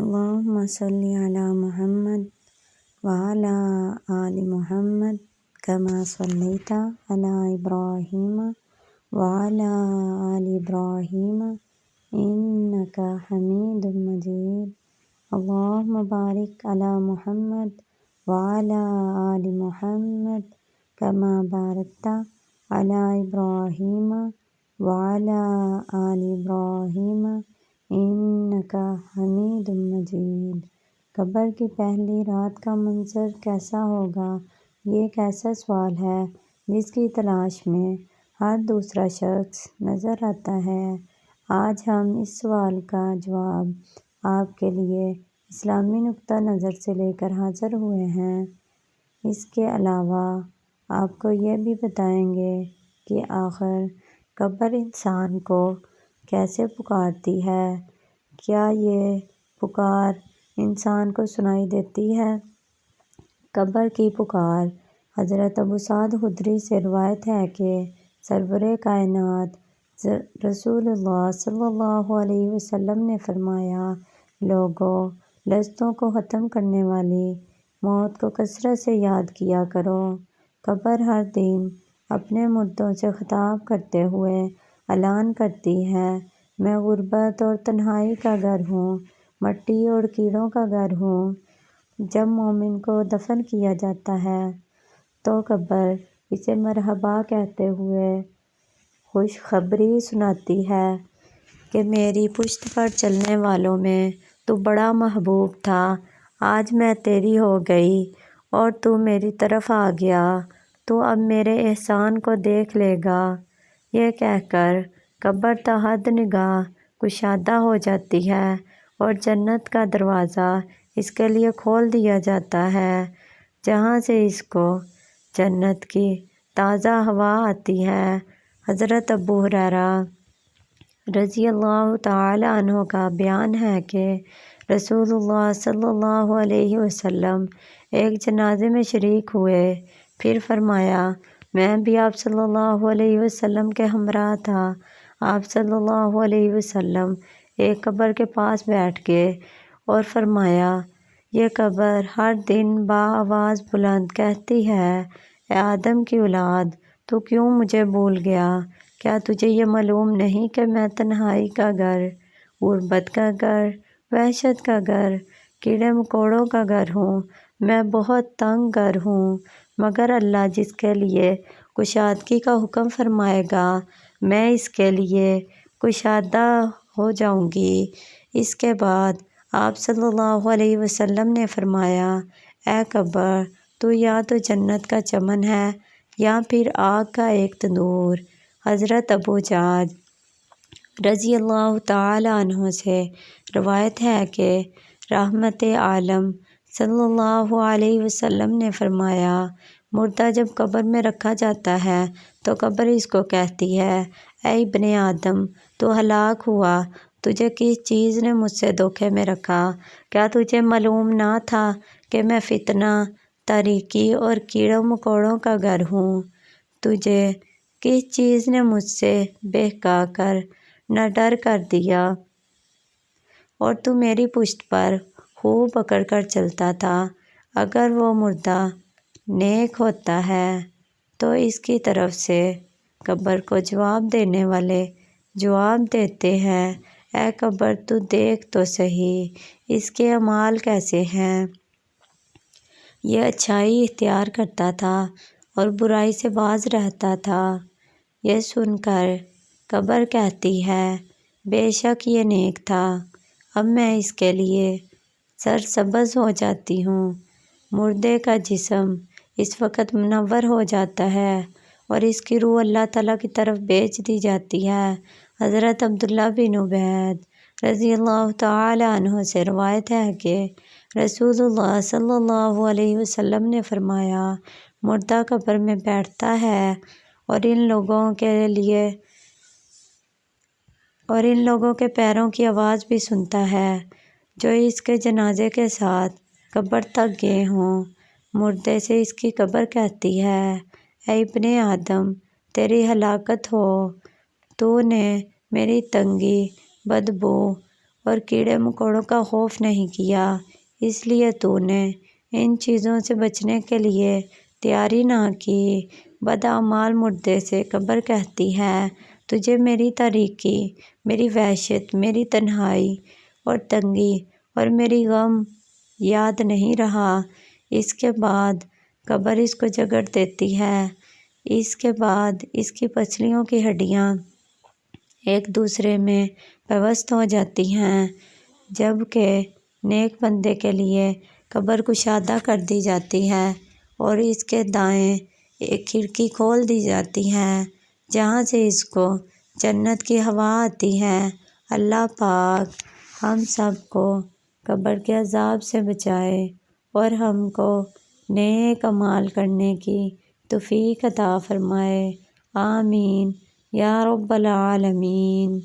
اللہم صلی علی محمد وعلی آل محمد کما صلیت علی ابراہیم وعلی آل ابراہیم انک حمید مجید۔ اللہم بارک علی محمد وعلی آل محمد کما بارکت علی ابراہیم وعلی آل ابراہیم انک حمید مجید۔ قبر کی پہلی رات کا منظر کیسا ہوگا؟ یہ ایک ایسا سوال ہے جس کی تلاش میں ہر دوسرا شخص نظر آتا ہے۔ آج ہم اس سوال کا جواب آپ کے لیے اسلامی نقطہ نظر سے لے کر حاضر ہوئے ہیں۔ اس کے علاوہ آپ کو یہ بھی بتائیں گے کہ آخر قبر انسان کو کیسے پکارتی ہے؟ کیا یہ پکار انسان کو سنائی دیتی ہے؟ قبر کی پکار۔ حضرت ابو سعد خدری سے روایت ہے کہ سرور کائنات رسول اللہ صلی اللہ علیہ وسلم نے فرمایا، لوگو، لذتوں کو ختم کرنے والی موت کو کثرت سے یاد کیا کرو۔ قبر ہر دن اپنے مردوں سے خطاب کرتے ہوئے اعلان کرتی ہے، میں غربت اور تنہائی کا گھر ہوں، مٹی اور کیڑوں کا گھر ہوں۔ جب مومن کو دفن کیا جاتا ہے تو قبر اسے مرحبا کہتے ہوئے خوشخبری سناتی ہے کہ میری پشت پر چلنے والوں میں تو بڑا محبوب تھا، آج میں تیری ہو گئی اور تو میری طرف آ گیا، تو اب میرے احسان کو دیکھ لے گا۔ یہ کہہ کر قبر تا حد نگاہ کشادہ ہو جاتی ہے اور جنت کا دروازہ اس کے لیے کھول دیا جاتا ہے، جہاں سے اس کو جنت کی تازہ ہوا آتی ہے۔ حضرت ابو ہریرہ رضی اللہ تعالی عنہ کا بیان ہے کہ رسول اللہ صلی اللہ علیہ وسلم ایک جنازے میں شریک ہوئے، پھر فرمایا، میں بھی آپ صلی اللہ علیہ وسلم کے ہمراہ تھا۔ آپ صلی اللہ علیہ وسلم ایک قبر کے پاس بیٹھ گئے اور فرمایا، یہ قبر ہر دن بآواز بلند کہتی ہے، اے آدم کی اولاد، تو کیوں مجھے بھول گیا؟ کیا تجھے یہ معلوم نہیں کہ میں تنہائی کا گھر، غربت کا گھر، وحشت کا گھر، کیڑے مکوڑوں کا گھر ہوں؟ میں بہت تنگ گھر ہوں، مگر اللہ جس کے لیے کشادگی کا حکم فرمائے گا، میں اس کے لیے کشادہ ہو جاؤں گی۔ اس کے بعد آپ صلی اللہ علیہ وسلم نے فرمایا، اے قبر، تو یا تو جنت کا چمن ہے یا پھر آگ کا ایک تندور۔ حضرت ابو جعد رضی اللہ تعالی عنہ سے روایت ہے کہ رحمت عالم صلی اللہ علیہ وسلم نے فرمایا، مردہ جب قبر میں رکھا جاتا ہے تو قبر اس کو کہتی ہے، اے ابن آدم، تو ہلاک ہوا، تجھے کس چیز نے مجھ سے دھوکے میں رکھا؟ کیا تجھے معلوم نہ تھا کہ میں فتنہ، تاریکی اور کیڑوں مکوڑوں کا گھر ہوں؟ تجھے کس چیز نے مجھ سے بہکا کر نہ ڈر کر دیا، اور تو میری پشت پر خوب پکڑ کر چلتا تھا؟ اگر وہ مردہ نیک ہوتا ہے تو اس کی طرف سے قبر کو جواب دینے والے جواب دیتے ہیں، اے قبر، تو دیکھ تو صحیح اس کے اعمال کیسے ہیں۔ یہ اچھائی اختیار کرتا تھا اور برائی سے باز رہتا تھا۔ یہ سن کر قبر کہتی ہے، بے شک یہ نیک تھا، اب میں اس کے لیے سرسبز ہو جاتی ہوں۔ مردے کا جسم اس وقت منور ہو جاتا ہے اور اس کی روح اللہ تعالیٰ کی طرف بھیج دی جاتی ہے۔ حضرت عبداللہ بن عبید رضی اللہ تعالی عنہ سے روایت ہے کہ رسول اللہ صلی اللہ علیہ وسلم نے فرمایا، مردہ قبر میں بیٹھتا ہے اور ان لوگوں کے پیروں کی آواز بھی سنتا ہے جو اس کے جنازے کے ساتھ قبر تک گئے ہوں۔ مردے سے اس کی قبر کہتی ہے، اے ابن آدم، تیری ہلاکت ہو، تو نے میری تنگی، بدبو اور کیڑے مکوڑوں کا خوف نہیں کیا، اس لیے تو نے ان چیزوں سے بچنے کے لیے تیاری نہ کی۔ بدعمال مردے سے قبر کہتی ہے، تجھے میری تاریکی، میری وحشت، میری تنہائی اور تنگی اور میری غم یاد نہیں رہا۔ اس کے بعد قبر اس کو جگڑ دیتی ہے۔ اس کے بعد اس کی پسلیوں کی ہڈیاں ایک دوسرے میں پیوست ہو جاتی ہیں، جبکہ نیک بندے کے لیے قبر کشادہ کر دی جاتی ہے اور اس کے دائیں ایک کھڑکی کھول دی جاتی ہے جہاں سے اس کو جنت کی ہوا آتی ہے۔ اللہ پاک ہم سب کو قبر کے عذاب سے بچائے اور ہم کو نیک اعمال کرنے کی توفیق عطا فرمائے۔ آمین یا رب العالمین۔